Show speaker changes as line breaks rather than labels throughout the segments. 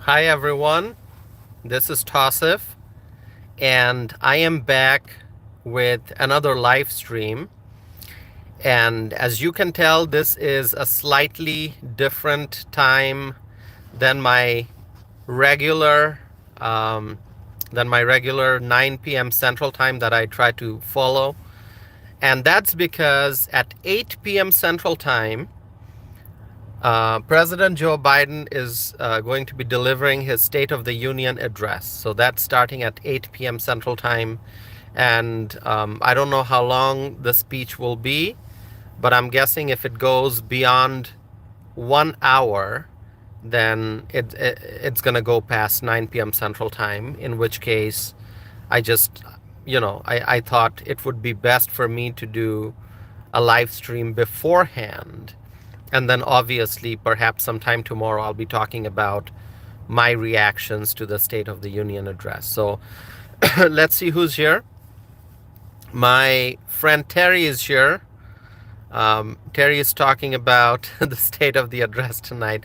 Hi everyone, this is Tassif, and I am back with another live stream. And as you can tell, this is a slightly different time than my regular um, 9 p.m. Central Time that I try to follow. And that's because at 8 p.m. Central Time, President Joe Biden is going to be delivering his State of the Union address. So that's starting at 8 p.m. Central Time. And I don't know how long the speech will be, but I'm guessing if it goes beyond 1 hour, then it's going to go past 9 p.m. Central Time, in which case I just, I thought it would be best for me to do a live stream beforehand, and then obviously, perhaps sometime tomorrow, I'll be talking about my reactions to the State of the Union address. So let's see who's here. My friend Terry is here. Terry is talking about the state of the address tonight.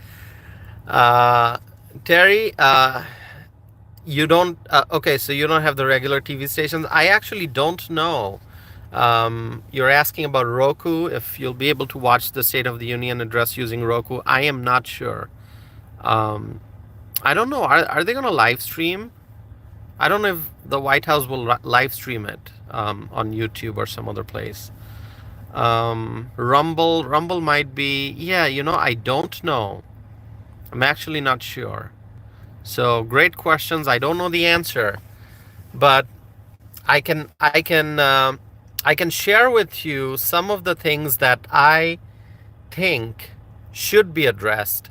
Terry, you don't, okay, so you don't have the regular TV stations. I actually don't know. You're asking about Roku, if you'll be able to watch the State of the Union address using Roku. I am not sure. Um, I don't know. Are they going to live stream? I don't know if the White House will live stream it on YouTube or some other place. Rumble might be, yeah, I don't know. I'm actually not sure. So great questions. I don't know the answer, but I can share with you some of the things that I think should be addressed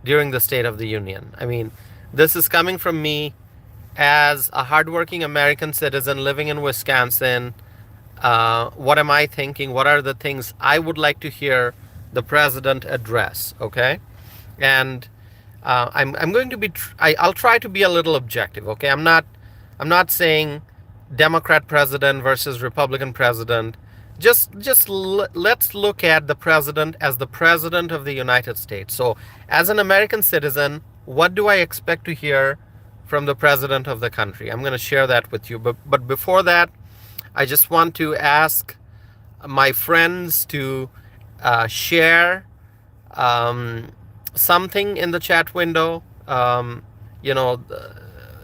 during the State of the Union. I mean, this is coming from me as a hardworking American citizen living in Wisconsin. What am I thinking? What are the things I would like to hear the president address? Okay, and I'm going to be. I'll try to be a little objective. Okay, I'm not saying Democrat president versus Republican president. Let's look at the president as the president of the United States. So, as an American citizen, what do I expect to hear from the president of the country? I'm going to share that with you. But before that, I just want to ask my friends to share something in the chat window. You know,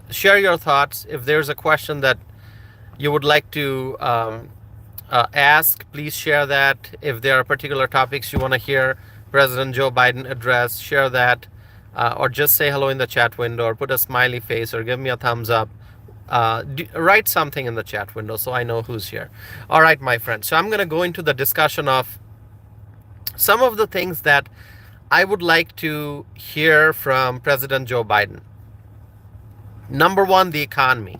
share your thoughts. If there's a question that you would like to ask, please share that. If there are particular topics you want to hear President Joe Biden address, share that. Or just say hello in the chat window, or put a smiley face, or give me a thumbs up. Write something in the chat window so I know who's here. All right, my friends. So I'm going to go into the discussion of some of the things that I would like to hear from President Joe Biden. Number one, the economy.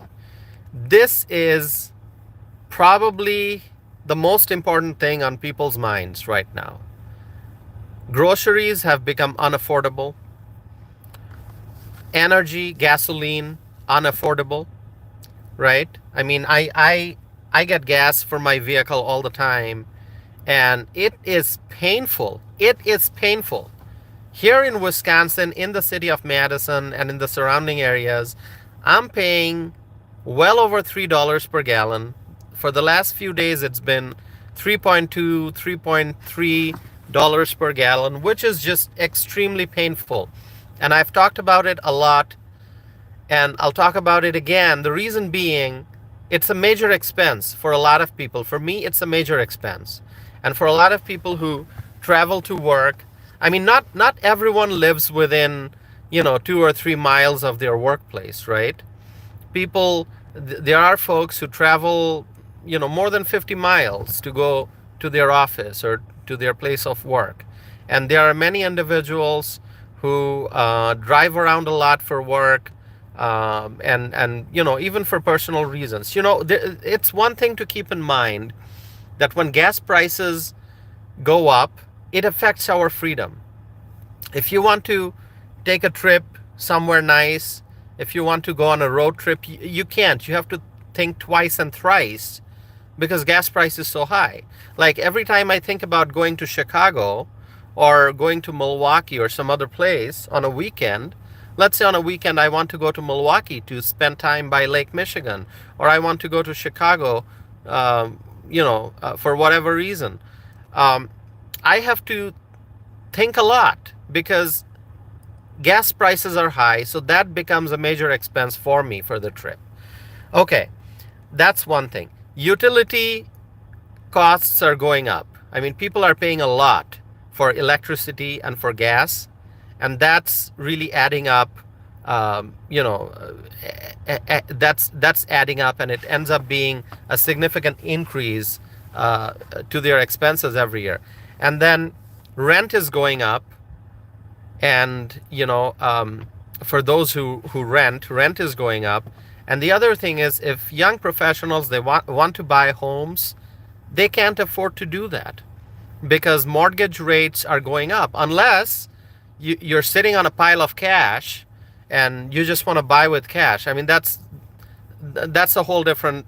This is probably the most important thing on people's minds right now. Groceries have become unaffordable. Energy, gasoline, unaffordable, right? I mean, I get gas for my vehicle all the time, and it is painful. It is painful. Here in Wisconsin, in the city of Madison and in the surrounding areas, I'm paying well over $3 per gallon. For the last few days, it's been 3.2, $3.3 per gallon, which is just extremely painful. And I've talked about it a lot, and I'll talk about it again. The reason being, it's a major expense for a lot of people. For me, it's a major expense. And for a lot of people who travel to work, I mean, not everyone lives within, 2 or 3 miles of their workplace, right? There are folks who travel, more than 50 miles to go to their office or to their place of work. And there are many individuals who drive around a lot for work, and even for personal reasons. It's one thing to keep in mind that when gas prices go up, it affects our freedom. If you want to take a trip somewhere nice, if you want to go on a road trip, you can't. You have to think twice and thrice because gas price is so high. Like every time I think about going to Chicago or going to Milwaukee or some other place on a weekend, Let's say on a weekend I want to go to Milwaukee to spend time by Lake Michigan, or I want to go to Chicago, for whatever reason. Um, I have to think a lot because gas prices are high, so that becomes a major expense for me for the trip. Okay, that's one thing. Utility costs are going up. I mean, people are paying a lot for electricity and for gas, and that's really adding up. That's adding up, and it ends up being a significant increase to their expenses every year. And then rent is going up, and for those who rent is going up. And the other thing is, if young professionals, they want to buy homes, they can't afford to do that because mortgage rates are going up, unless you're sitting on a pile of cash and you just want to buy with cash. I mean, that's a whole different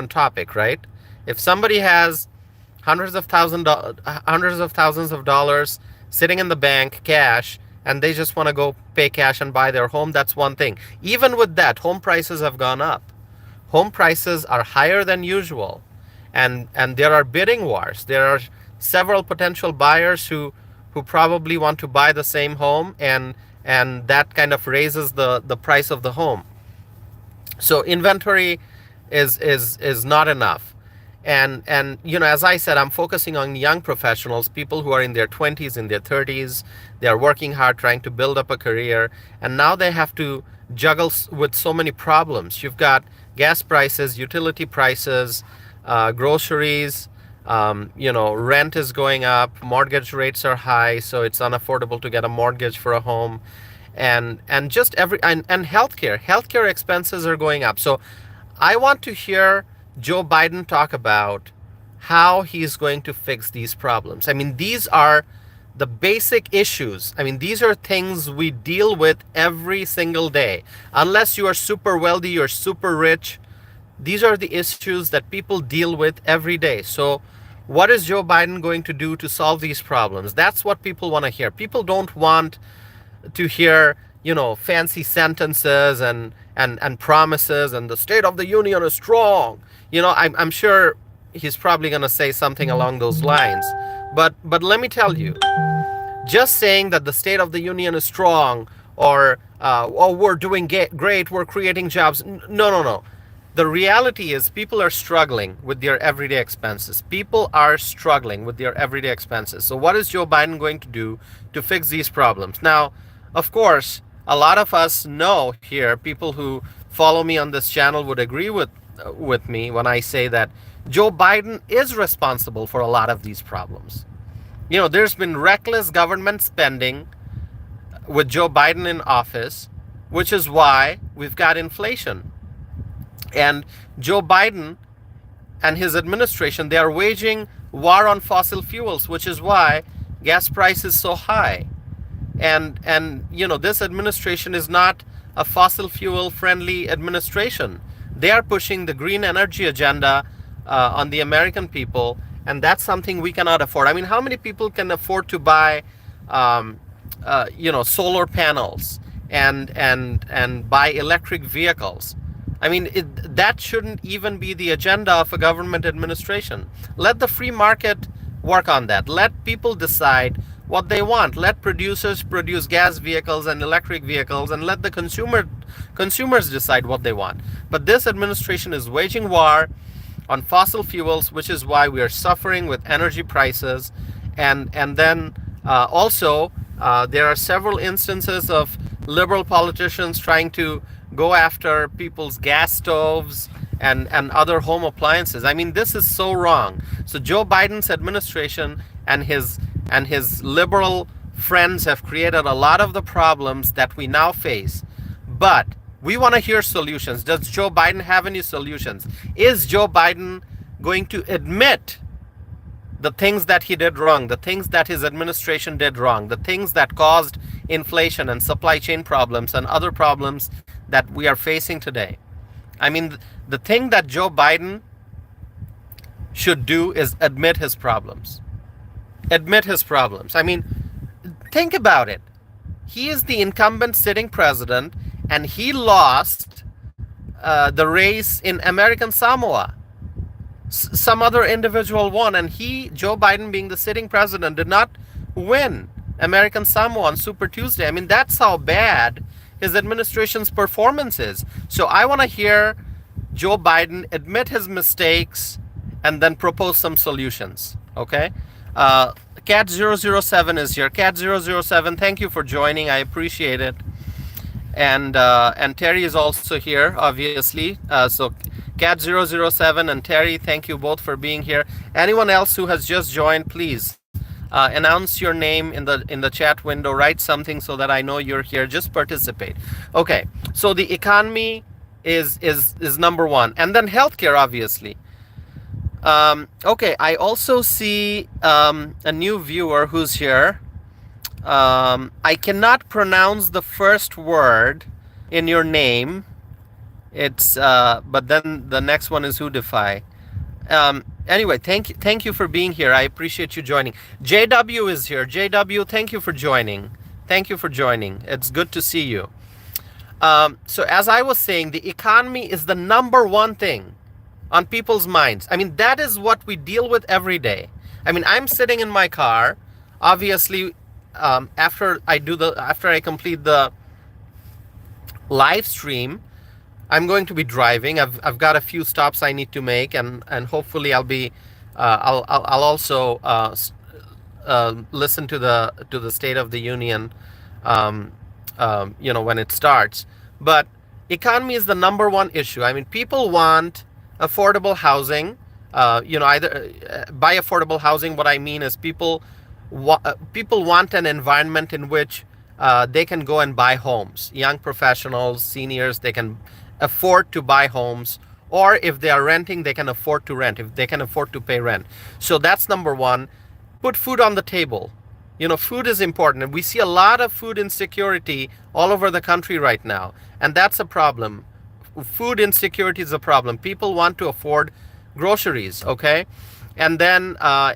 topic, right? If somebody has hundreds of thousands of dollars sitting in the bank cash, and they just want to go pay cash and buy their home, that's one thing. Even with that, home prices have gone up. Home prices are higher than usual, and there are bidding wars. There are several potential buyers who probably want to buy the same home, and that kind of raises the price of the home. So inventory is not enough. And as I said, I'm focusing on young professionals, people who are in their 20s, in their 30s. They are working hard, trying to build up a career, and now they have to juggle with so many problems. You've got gas prices, utility prices, groceries, rent is going up, mortgage rates are high, so it's unaffordable to get a mortgage for a home, and just and healthcare expenses are going up. So I want to hear Joe Biden talk about how he's going to fix these problems. I mean, these are the basic issues. I mean, these are things we deal with every single day. Unless you are super wealthy, you're super rich, these are the issues that people deal with every day. So what is Joe Biden going to do to solve these problems? That's what people want to hear. People don't want to hear, fancy sentences and promises, and the State of the Union is strong. I'm sure he's probably going to say something along those lines. But let me tell you, just saying that the State of the Union is strong, or oh, we're doing great, we're creating jobs. No. The reality is people are struggling with their everyday expenses. People are struggling with their everyday expenses. So what is Joe Biden going to do to fix these problems? Now, of course, a lot of us know here, people who follow me on this channel would agree with me when I say that Joe Biden is responsible for a lot of these problems. There's been reckless government spending with Joe Biden in office, which is why we've got inflation. And Joe Biden and his administration, they are waging war on fossil fuels, which is why gas price is so high. And this administration is not a fossil fuel friendly administration. They are pushing the green energy agenda on the American people, and that's something we cannot afford. I mean, how many people can afford to buy solar panels and buy electric vehicles? I mean, that shouldn't even be the agenda of a government administration. Let the free market work on that. Let people decide what they want. Let producers produce gas vehicles and electric vehicles, and let the consumers decide what they want. But this administration is waging war on fossil fuels, which is why we are suffering with energy prices. And then also there are several instances of liberal politicians trying to go after people's gas stoves and other home appliances. I mean, this is so wrong. So Joe Biden's administration and his liberal friends have created a lot of the problems that we now face. But we want to hear solutions. Does Joe Biden have any solutions? Is Joe Biden going to admit the things that he did wrong, the things that his administration did wrong, the things that caused inflation and supply chain problems and other problems that we are facing today? I mean, the thing that Joe Biden should do is admit his problems. Admit his problems. I mean, think about it. He is the incumbent sitting president, and he lost the race in American Samoa. Some other individual won, and Joe Biden, being the sitting president, did not win American Samoa on Super Tuesday. I mean, that's how bad his administration's performance is. So I want to hear Joe Biden admit his mistakes and then propose some solutions. Okay? Cat007 is here. Cat007, thank you for joining. I appreciate it. And Terry is also here, obviously. So Cat007 and Terry, thank you both for being here. Anyone else who has just joined, please announce your name in the chat window. Write something so that I know you're here. Just participate. Okay. So the economy is number one, and then healthcare, obviously. Okay. I also see a new viewer who's here. I cannot pronounce the first word in your name. It's but then the next one is Hoodify. Anyway, thank you for being here. I appreciate you joining. JW is here. JW, thank you for joining. Thank you for joining. It's good to see you. So as I was saying, the economy is the number one thing on people's minds. I mean, that is what we deal with every day. I mean, I'm sitting in my car, obviously. After I complete the live stream, I'm going to be driving. I've got a few stops I need to make, and hopefully I'll be I'll also listen to the State of the Union, when it starts. But economy is the number one issue. I mean, people want affordable housing. Either by affordable housing, what I mean is people want an environment in which they can go and buy homes. Young professionals, seniors, they can afford to buy homes, or if they are renting, they can afford to rent, if they can afford to pay rent. So that's number one. Put food on the table. Food is important, and we see a lot of food insecurity all over the country right now, and that's a problem. Food insecurity is a problem. People want to afford groceries, okay? And then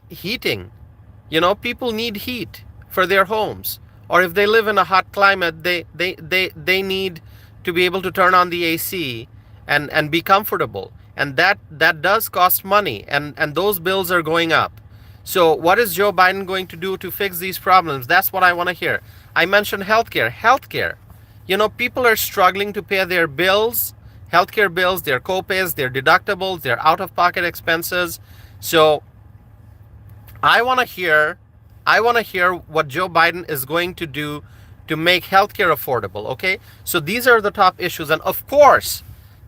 heating. People need heat for their homes, or if they live in a hot climate, they need to be able to turn on the AC and be comfortable, and that does cost money, and those bills are going up. So what is Joe Biden going to do to fix these problems? That's what I want to hear. I mentioned healthcare. People are struggling to pay their bills, healthcare bills, their copays, their deductibles, their out-of-pocket expenses. So I want to hear what Joe Biden is going to do to make healthcare affordable, okay? So these are the top issues. And of course,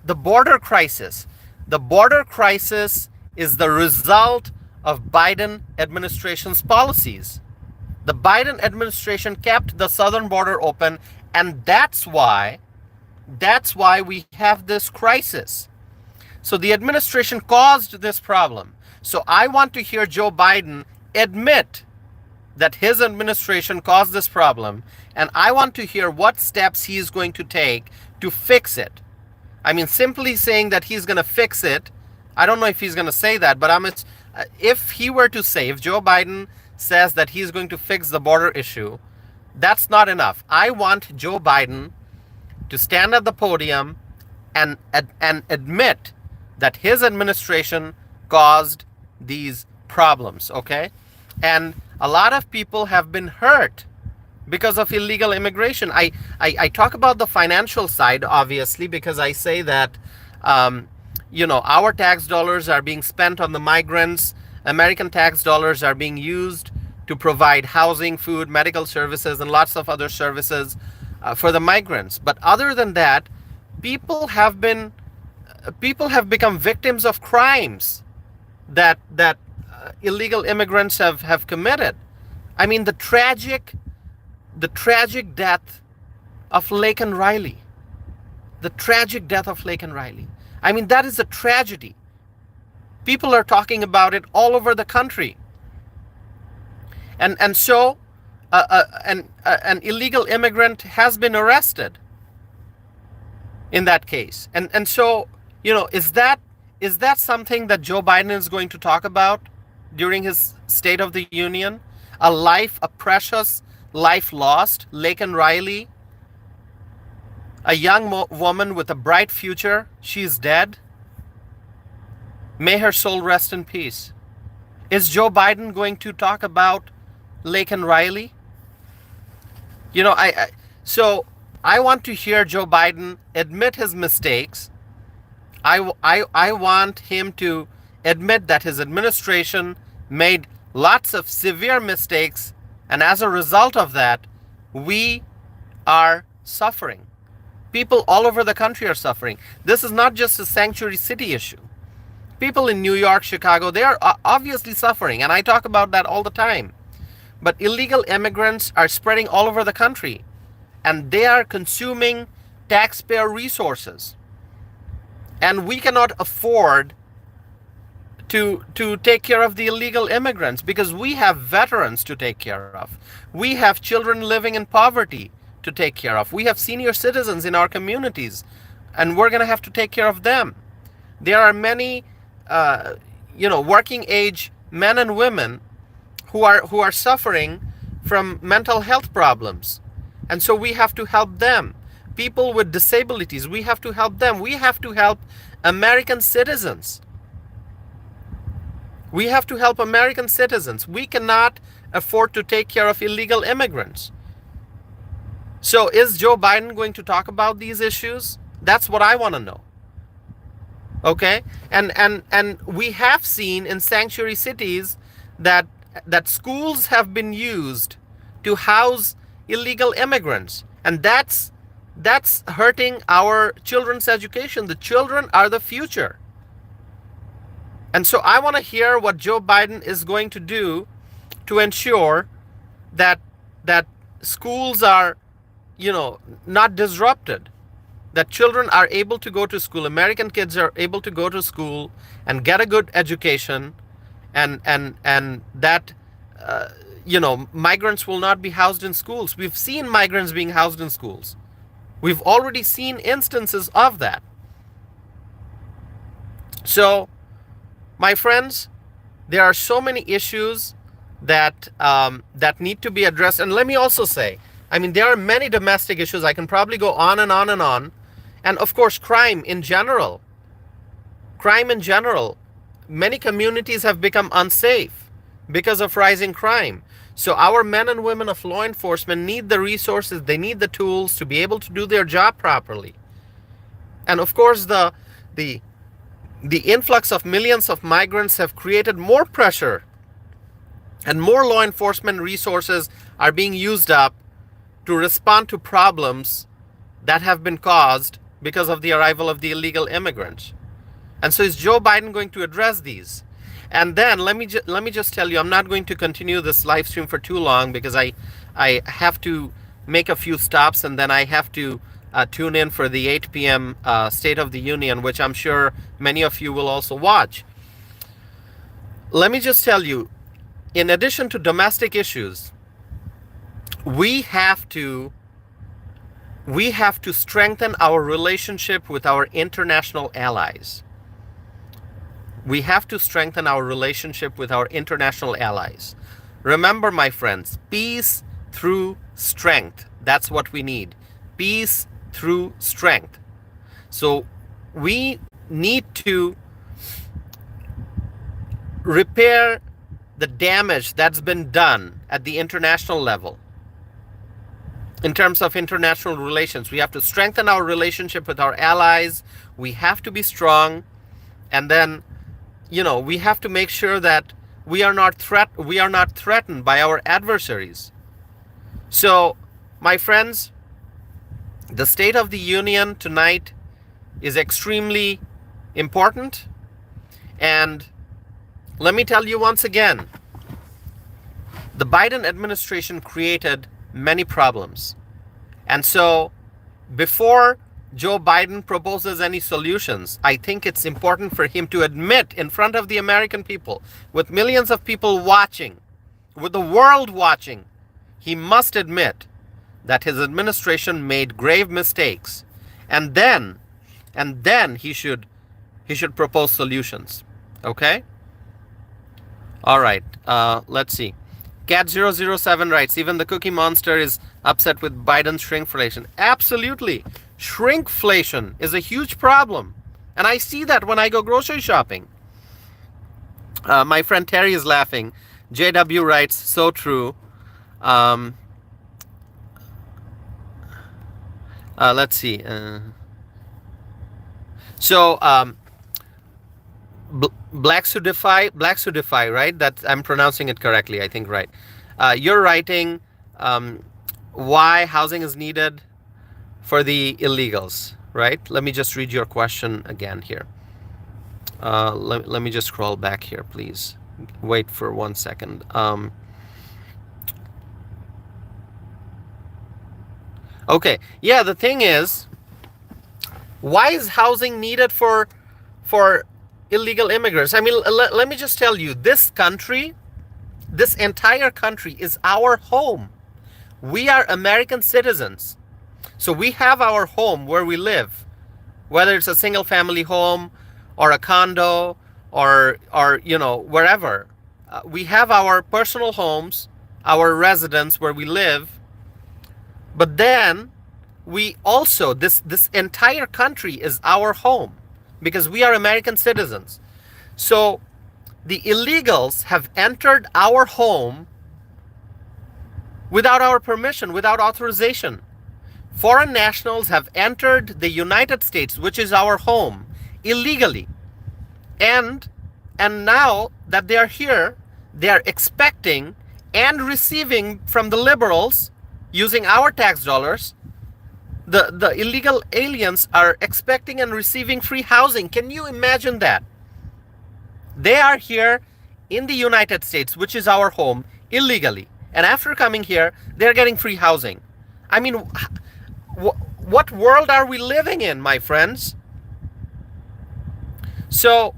the border crisis. The border crisis is the result of Biden administration's policies. The Biden administration kept the southern border open, and that's why we have this crisis. So the administration caused this problem. So I want to hear Joe Biden admit that his administration caused this problem, and I want to hear what steps he is going to take to fix it. I mean, simply saying that he's going to fix it, I don't know if he's going to say that, but if Joe Biden says that he's going to fix the border issue, that's not enough. I want Joe Biden to stand at the podium and admit that his administration caused these problems, okay? And a lot of people have been hurt because of illegal immigration. I talk about the financial side, obviously, because I say that, our tax dollars are being spent on the migrants. American tax dollars are being used to provide housing, food, medical services, and lots of other services for the migrants. But other than that, people have become victims of crimes that illegal immigrants have committed. I mean, the tragic death of Laken Riley. The tragic death of Laken Riley. I mean, that is a tragedy. People are talking about it all over the country. And so an illegal immigrant has been arrested in that case. And so, is that something that Joe Biden is going to talk about during his State of the Union? A precious life lost. Laken Riley, a young woman with a bright future, she's dead. May her soul rest in peace. Is Joe Biden going to talk about Laken Riley? You know, so I want to hear Joe Biden admit his mistakes. I want him to admit that his administration made lots of severe mistakes, and as a result of that, we are suffering. People all over the country are suffering. This is not just a sanctuary city issue. People in New York, Chicago, they are obviously suffering, and I talk about that all the time. But illegal immigrants are spreading all over the country, and they are consuming taxpayer resources. And we cannot afford to take care of the illegal immigrants because we have veterans to take care of. We have children living in poverty to take care of. We have senior citizens in our communities, and we're going to have to take care of them. There are many working age men and women who are suffering from mental health problems, and so we have to help them. People with disabilities, we have to help them. We have to help American citizens. We have to help American citizens. We cannot afford to take care of illegal immigrants. So is Joe Biden going to talk about these issues? That's what I want to know. Okay? And we have seen in sanctuary cities that schools have been used to house illegal immigrants. And that's hurting our children's education. The children are the future. And so I want to hear what Joe Biden is going to do to ensure that schools are, not disrupted, that children are able to go to school, American kids are able to go to school and get a good education, and that migrants will not be housed in schools. We've seen migrants being housed in schools. We've already seen instances of that. So, my friends, there are so many issues that need to be addressed. And let me also say, there are many domestic issues. I can probably go on and on and on. And of course, crime in general. Many communities have become unsafe because of rising crime. So our men and women of law enforcement need the resources, they need the tools to be able to do their job properly. And of course, the influx of millions of migrants have created more pressure, and more law enforcement resources are being used up to respond to problems that have been caused because of the arrival of the illegal immigrants. And so is Joe Biden going to address these? And then let me just tell you, I'm not going to continue this live stream for too long because I have to make a few stops, and then I have to tune in for the 8 p.m. State of the Union, which I'm sure many of you will also watch. Let me just tell you, in addition to domestic issues, we have to strengthen our relationship with our international allies. We have to strengthen our relationship with our international allies. Remember, my friends, peace through strength. That's what we need. Peace through strength. So we need to repair the damage that's been done at the international level. In terms of international relations, we have to strengthen our relationship with our allies. We have to be strong. And then, we have to make sure that we are not threatened by our adversaries. So, my friends, the State of the Union tonight is extremely important. And let me tell you once again, the Biden administration created many problems. And so, before Joe Biden proposes any solutions, I think it's important for him to admit in front of the American people, with millions of people watching, with the world watching, he must admit that his administration made grave mistakes, and then he should propose solutions. Okay? All right. Let's see. Cat007 writes, even the Cookie Monster is upset with Biden's shrinkflation. Absolutely. Shrinkflation is a huge problem. And I see that when I go grocery shopping. My friend Terry is laughing. JW writes, so true. Let's see. Black Sudify, right? That I'm pronouncing it correctly, I think, right? You're writing why housing is needed for the illegals, right? Let me just read your question again here. Let me just scroll back here, please. Wait for 1 second. Okay, yeah, the thing is, why is housing needed for illegal immigrants? I mean, let me just tell you, this country, this entire country is our home. We are American citizens. So we have our home where we live, whether it's a single family home or a condo or you know, wherever. We have our personal homes, our residence where we live. But then we also, this entire country is our home because we are American citizens. So the illegals have entered our home without our permission, without authorization. Foreign nationals have entered the United States, which is our home, illegally. And now that they are here, they are expecting and receiving from the liberals, using our tax dollars, the illegal aliens are expecting and receiving free housing. Can you imagine that? They are here in the United States, which is our home, illegally. And after coming here, they're getting free housing. I mean, what world are we living in, my friends? So,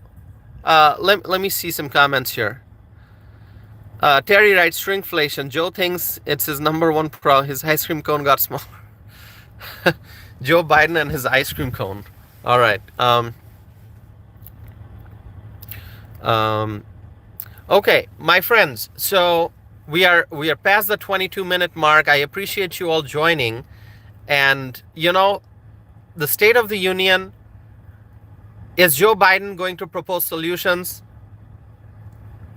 let me see some comments here. Terry writes, shrinkflation. Joe thinks it's his number one problem. His ice cream cone got smaller. Joe Biden and his ice cream cone. All right. Okay, my friends. So we are past the 22-minute mark. I appreciate you all joining. And you know, the State of the Union. Is Joe Biden going to propose solutions?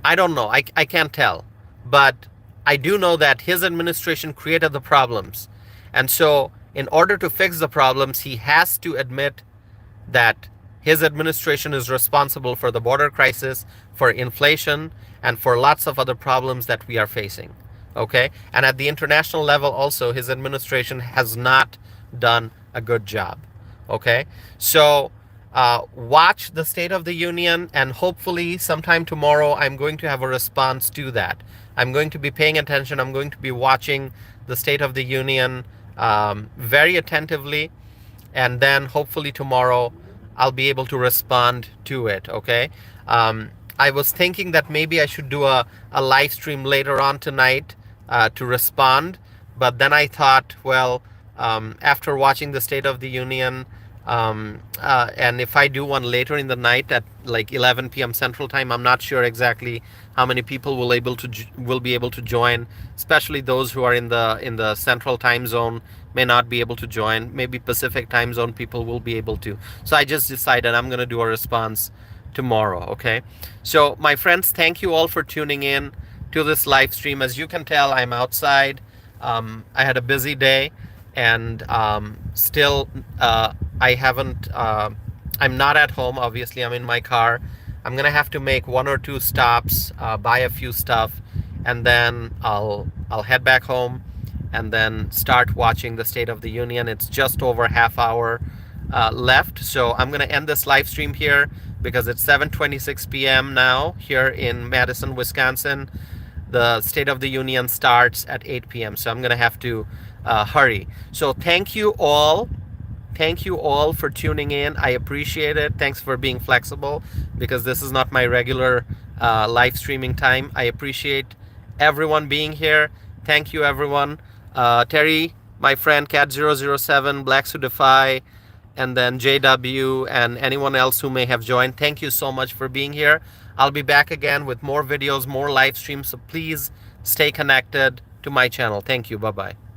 I don't know. I can't tell. But I do know that his administration created the problems. And so in order to fix the problems, he has to admit that his administration is responsible for the border crisis, for inflation, and for lots of other problems that we are facing. Okay? And at the international level also, his administration has not done a good job. Okay? So watch the State of the Union, and hopefully sometime tomorrow I'm going to have a response to that. I'm going to be paying attention. I'm going to be watching the State of the Union very attentively, and then hopefully tomorrow I'll be able to respond to it. Okay. I was thinking that maybe I should do a live stream later on tonight to respond, but then I thought, well, after watching the State of the Union, and if I do one later in the night at like 11 p.m. Central Time, I'm not sure exactly how many people will be able to join, especially those who are in the Central Time Zone may not be able to join. Maybe Pacific Time Zone people will be able to. So I just decided I'm going to do a response tomorrow. Okay. So my friends, thank you all for tuning in to this live stream. As you can tell, I'm outside. I had a busy day, and still I haven't I'm not at home. Obviously, I'm in my car. I'm gonna have to make 1 or 2 stops, buy a few stuff, and then I'll head back home and then start watching the State of the Union. It's just over half hour left, so I'm gonna end this live stream here because it's 7:26 p.m. now here in Madison, Wisconsin. The State of the Union starts at 8 p.m. so I'm gonna have to hurry. So thank you all. Thank you all for tuning in. I appreciate it. Thanks for being flexible because this is not my regular live streaming time. I appreciate everyone being here. Thank you, everyone. Terry, my friend, Cat007, Black Sudify, and then JW, and anyone else who may have joined. Thank you so much for being here. I'll be back again with more videos, more live streams. So please Stay connected to my channel. Thank you. Bye bye.